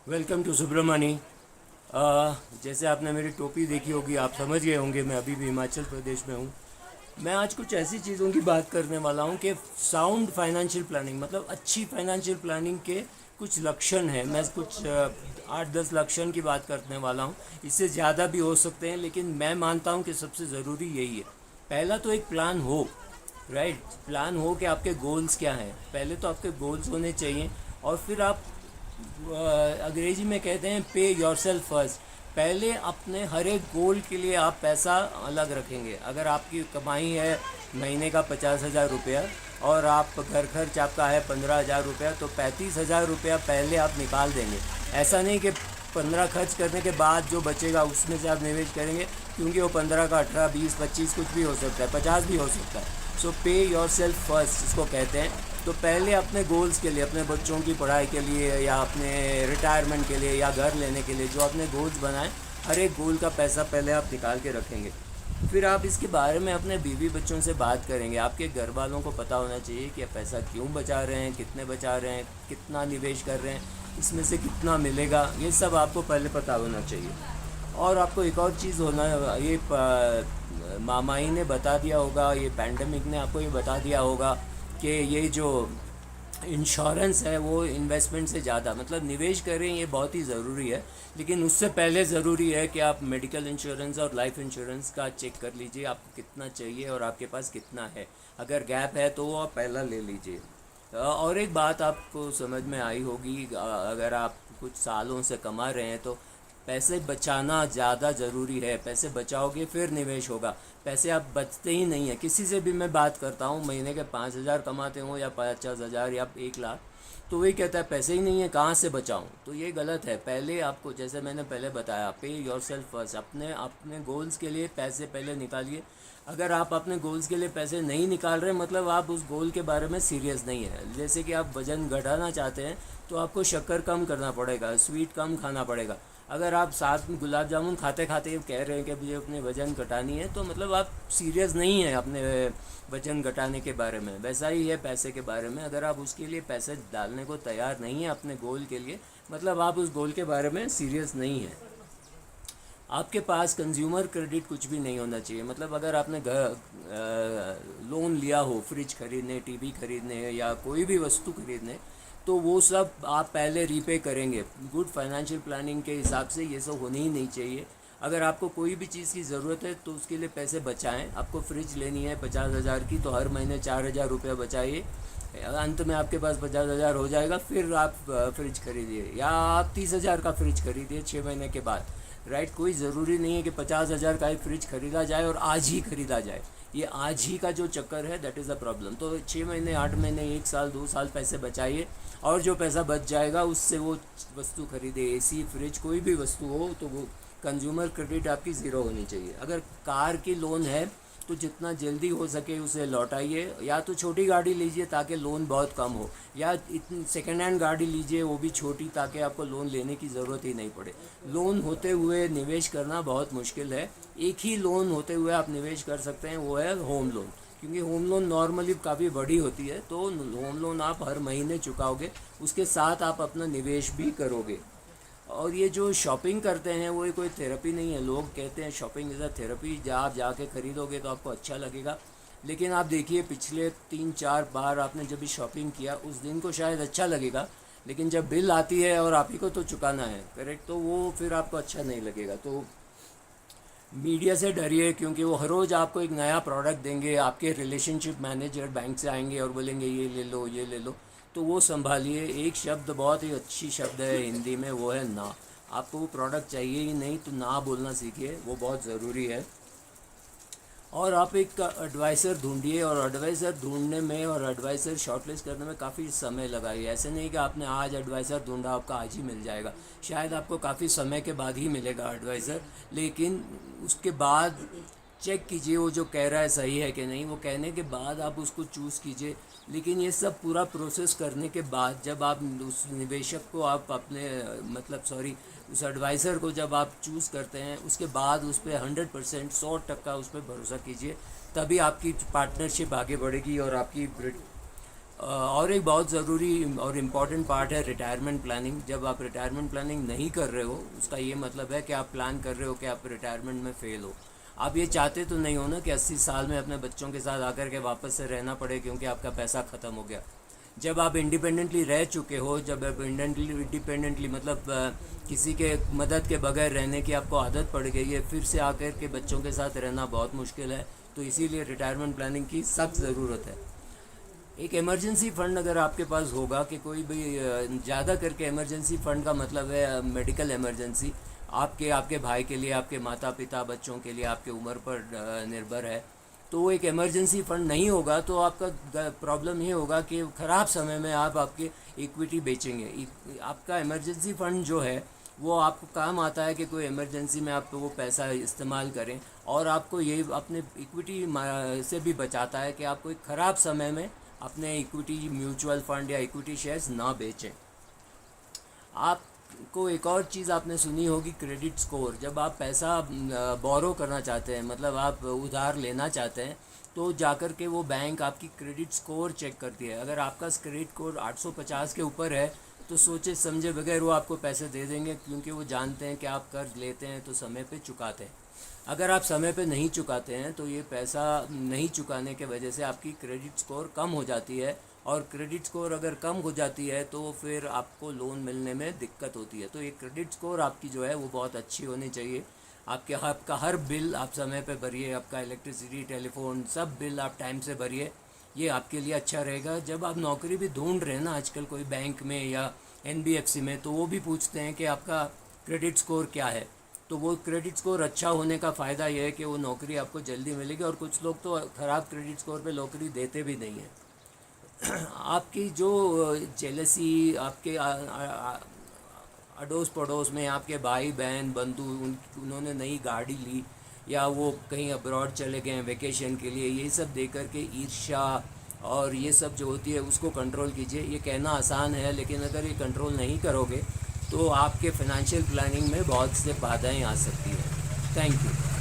Welcome to Subramani. जैसे आपने मेरी टोपी देखी होगी, आप समझ गए होंगे मैं अभी भी हिमाचल प्रदेश में हूँ। मैं आज कुछ ऐसी चीज़ों की बात करने वाला हूँ कि साउंड फाइनेंशियल प्लानिंग मतलब अच्छी फाइनेंशियल प्लानिंग के कुछ लक्षण हैं। मैं कुछ 8-10 लक्षण की बात करने वाला हूँ। इससे ज़्यादा भी हो सकते हैं, लेकिन मैं मानता हूँ कि सबसे ज़रूरी यही है। पहला तो एक प्लान हो, राइट। प्लान हो कि आपके गोल्स क्या हैं। पहले तो आपके गोल्स होने चाहिए, और फिर आप अंग्रेजी में कहते हैं पे योर सेल्फ फर्स्ट। पहले अपने हर एक गोल के लिए आप पैसा अलग रखेंगे। अगर आपकी कमाई है महीने का 50,000 रुपया और आप घर खर्च आपका है 15,000 रुपया, तो 35,000 रुपया पहले आप निकाल देंगे। ऐसा नहीं कि 15 खर्च करने के बाद जो बचेगा उसमें से आप निवेश करेंगे, क्योंकि वो 15 का 18, 20, 25 कुछ भी हो सकता है, 50 भी हो सकता है। सो पे योर सेल्फ फर्स्ट जिसको कहते हैं। तो पहले अपने गोल्स के लिए, अपने बच्चों की पढ़ाई के लिए या अपने रिटायरमेंट के लिए या घर लेने के लिए जो अपने गोल्स बनाएं, हर एक गोल का पैसा पहले आप निकाल के रखेंगे। फिर आप इसके बारे में अपने बीवी बच्चों से बात करेंगे। आपके घर वालों को पता होना चाहिए कि आप पैसा क्यों बचा रहे हैं, कितने बचा रहे हैं, कितना निवेश कर रहे हैं, इसमें से कितना मिलेगा, ये सब आपको पहले पता होना चाहिए। और आपको एक और चीज़ होना, ये मामाई ने बता दिया होगा, ये पैंडमिक ने आपको ये बता दिया होगा कि ये जो इंश्योरेंस है वो इन्वेस्टमेंट से ज़्यादा मतलब निवेश करें, ये बहुत ही ज़रूरी है। लेकिन उससे पहले ज़रूरी है कि आप मेडिकल इंश्योरेंस और लाइफ इंश्योरेंस का चेक कर लीजिए, आपको कितना चाहिए और आपके पास कितना है। अगर गैप है तो वो आप पहला ले लीजिए। और एक बात आपको समझ में आई होगी, अगर आप कुछ सालों से कमा रहे हैं तो पैसे बचाना ज़्यादा ज़रूरी है। पैसे बचाओगे फिर निवेश होगा। पैसे आप बचते ही नहीं हैं। किसी से भी मैं बात करता हूँ, महीने के 5,000 कमाते हो या 50,000 या 1 लाख, तो वही कहता है पैसे ही नहीं है, कहाँ से बचाऊँ। तो ये गलत है। पहले आपको, जैसे मैंने पहले बताया, पे योर सेल्फ फर्स्ट। अपने अपने गोल्स के लिए पैसे पहले निकालिए। अगर आप अपने गोल्स के लिए पैसे नहीं निकाल रहे, मतलब आप उस गोल के बारे में सीरियस नहीं है। जैसे कि आप वज़न घटाना चाहते हैं तो आपको शक्कर कम करना पड़ेगा, स्वीट कम खाना पड़ेगा। अगर आप साथ में गुलाब जामुन खाते खाते कह रहे हैं कि मुझे अपने वज़न घटानी है, तो मतलब आप सीरियस नहीं हैं अपने वज़न घटाने के बारे में। वैसा ही है पैसे के बारे में। अगर आप उसके लिए पैसे डालने को तैयार नहीं हैं अपने गोल के लिए, मतलब आप उस गोल के बारे में सीरियस नहीं हैं। आपके पास कंज्यूमर क्रेडिट कुछ भी नहीं होना चाहिए। मतलब अगर आपने लोन लिया हो फ्रिज खरीदने, टीवी खरीदने या कोई भी वस्तु खरीदने, तो वो सब आप पहले रीपे करेंगे। गुड फाइनेंशियल प्लानिंग के हिसाब से ये सब होनी ही नहीं चाहिए। अगर आपको कोई भी चीज़ की ज़रूरत है तो उसके लिए पैसे बचाएं। आपको फ्रिज लेनी है 50,000 की, तो हर महीने 4,000 रुपये बचाइए। अंत में आपके पास 50,000 हो जाएगा, फिर आप फ्रिज खरीदिए, या आप 30,000 का फ्रिज खरीदिए 6 महीने के बाद, राइट। कोई ज़रूरी नहीं है कि 50,000 का ही फ्रिज खरीदा जाए और आज ही खरीदा जाए। ये आज ही का जो चक्कर है, दैट इज़ अ प्रॉब्लम। तो 6 महीने, 8 महीने, 1 साल, 2 साल पैसे बचाइए, और जो पैसा बच जाएगा उससे वो वस्तु खरीदे। एसी, फ्रिज, कोई भी वस्तु हो तो वो कंज्यूमर क्रेडिट आपकी ज़ीरो होनी चाहिए। अगर कार की लोन है तो जितना जल्दी हो सके उसे लौटाइए, या तो छोटी गाड़ी लीजिए ताकि लोन बहुत कम हो, या इतनी सेकेंड हैंड गाड़ी लीजिए वो भी छोटी, ताकि आपको लोन लेने की ज़रूरत ही नहीं पड़े। लोन होते हुए निवेश करना बहुत मुश्किल है। एक ही लोन होते हुए आप निवेश कर सकते हैं, वो है होम लोन। क्योंकि होम लोन नॉर्मली काफ़ी बड़ी होती है, तो होम लोन आप हर महीने चुकाओगे, उसके साथ आप अपना निवेश भी करोगे। और ये जो शॉपिंग करते हैं वो कोई थेरेपी नहीं है। लोग कहते हैं शॉपिंग इज़ अ थेरेपी, जहाँ आप जाके ख़रीदोगे तो आपको अच्छा लगेगा। लेकिन आप देखिए, पिछले 3-4 बार आपने जब भी शॉपिंग किया, उस दिन को शायद अच्छा लगेगा, लेकिन जब बिल आती है और आप ही को तो चुकाना है, करेक्ट, तो वो फिर आपको अच्छा नहीं लगेगा। तो मीडिया से डरिए, क्योंकि वो हर रोज़ आपको एक नया प्रोडक्ट देंगे। आपके रिलेशनशिप मैनेजर बैंक से आएंगे और बोलेंगे ये ले लो, ये ले लो, तो वो संभालिए। एक शब्द, बहुत ही अच्छी शब्द है हिंदी में, वो है ना। आपको वो प्रोडक्ट चाहिए ही नहीं तो ना बोलना सीखिए, वो बहुत ज़रूरी है। और आप एक एडवाइज़र ढूंढिए, और एडवाइज़र ढूंढने में और एडवाइज़र शॉर्टलिस्ट करने में काफ़ी समय लगाइए। ऐसे नहीं कि आपने आज एडवाइज़र ढूंढा, आपका आज ही मिल जाएगा। शायद आपको काफ़ी समय के बाद ही मिलेगा एडवाइज़र, लेकिन उसके बाद चेक कीजिए वो जो कह रहा है सही है कि नहीं। वो कहने के बाद आप उसको चूज़ कीजिए। लेकिन ये सब पूरा प्रोसेस करने के बाद, जब आप उस निवेशक को आप अपने मतलब सॉरी उस एडवाइज़र को जब आप चूज़ करते हैं, उसके बाद उस पर 100%, 100% उस पर भरोसा कीजिए। तभी आपकी पार्टनरशिप आगे बढ़ेगी और आपकी और एक बहुत ज़रूरी और इम्पॉर्टेंट पार्ट है रिटायरमेंट प्लानिंग। जब आप रिटायरमेंट प्लानिंग नहीं कर रहे हो, उसका ये मतलब है कि आप प्लान कर रहे हो कि आप रिटायरमेंट में फ़ेल हो। आप ये चाहते तो नहीं हो ना कि 80 साल में अपने बच्चों के साथ आकर के वापस से रहना पड़े क्योंकि आपका पैसा ख़त्म हो गया। जब आप इंडिपेंडेंटली रह चुके हो, जब आप इंडिपेंडेंटली मतलब किसी के मदद के बगैर रहने की आपको आदत पड़ गई है, फिर से आकर के बच्चों के साथ रहना बहुत मुश्किल है। तो इसीलिए रिटायरमेंट प्लानिंग की सख्त ज़रूरत है। एक इमरजेंसी फ़ंड अगर आपके पास होगा, कि कोई भी ज़्यादा करके इमरजेंसी फ़ंड का मतलब है मेडिकल इमरजेंसी, आपके भाई के लिए, आपके माता पिता, बच्चों के लिए, आपके उम्र पर निर्भर है। तो एक इमरजेंसी फ़ंड नहीं होगा तो आपका प्रॉब्लम ये होगा कि ख़राब समय में आप आपके इक्विटी बेचेंगे। आपका इमरजेंसी फ़ंड जो है वो आपको काम आता है कि कोई इमरजेंसी में आप वो पैसा इस्तेमाल करें, और आपको ये अपने इक्विटी से भी बचाता है कि आप कोई ख़राब समय में अपने इक्विटी म्यूचुअल फ़ंड या इक्विटी शेयर्स ना बेचें। आपको एक और चीज़ आपने सुनी होगी, क्रेडिट स्कोर। जब आप पैसा बोरो करना चाहते हैं, मतलब आप उधार लेना चाहते हैं, तो जाकर के वो बैंक आपकी क्रेडिट स्कोर चेक करती है। अगर आपका क्रेडिट स्कोर 850 के ऊपर है तो सोचे समझे बगैर वो आपको पैसे दे देंगे, क्योंकि वो जानते हैं कि आप कर्ज लेते हैं तो समय पे चुकाते हैं। अगर आप समय पे नहीं चुकाते हैं तो ये पैसा नहीं चुकाने के वजह से आपकी क्रेडिट स्कोर कम हो जाती है, और क्रेडिट स्कोर अगर कम हो जाती है तो फिर आपको लोन मिलने में दिक्कत होती है। तो ये क्रेडिट स्कोर आपकी जो है वो बहुत अच्छी होनी चाहिए। आपका हर बिल आप समय पे भरिए, आपका इलेक्ट्रिसिटी, टेलीफोन, सब बिल आप टाइम से भरिए। ये आपके लिए अच्छा रहेगा। जब आप नौकरी भी ढूंढ रहे हैं ना आजकल कोई बैंक में या NBFC में, तो वो भी पूछते हैं कि आपका क्रेडिट स्कोर क्या है। तो वो क्रेडिट स्कोर अच्छा होने का फ़ायदा ये है कि वो नौकरी आपको जल्दी मिलेगी, और कुछ लोग तो ख़राब क्रेडिट स्कोर पे नौकरी देते भी नहीं हैं। आपकी जो जेलसी, आपके अड़ोस पड़ोस में आपके भाई बहन बंधु उन्होंने नई गाड़ी ली, या वो कहीं अब्रॉड चले गए हैं वेकेशन के लिए, ये सब देख कर के ईर्ष्या और ये सब जो होती है उसको कंट्रोल कीजिए। ये कहना आसान है, लेकिन अगर ये कंट्रोल नहीं करोगे तो आपके फाइनेंशियल प्लानिंग में बहुत से बाधाएं आ सकती हैं। Thank you.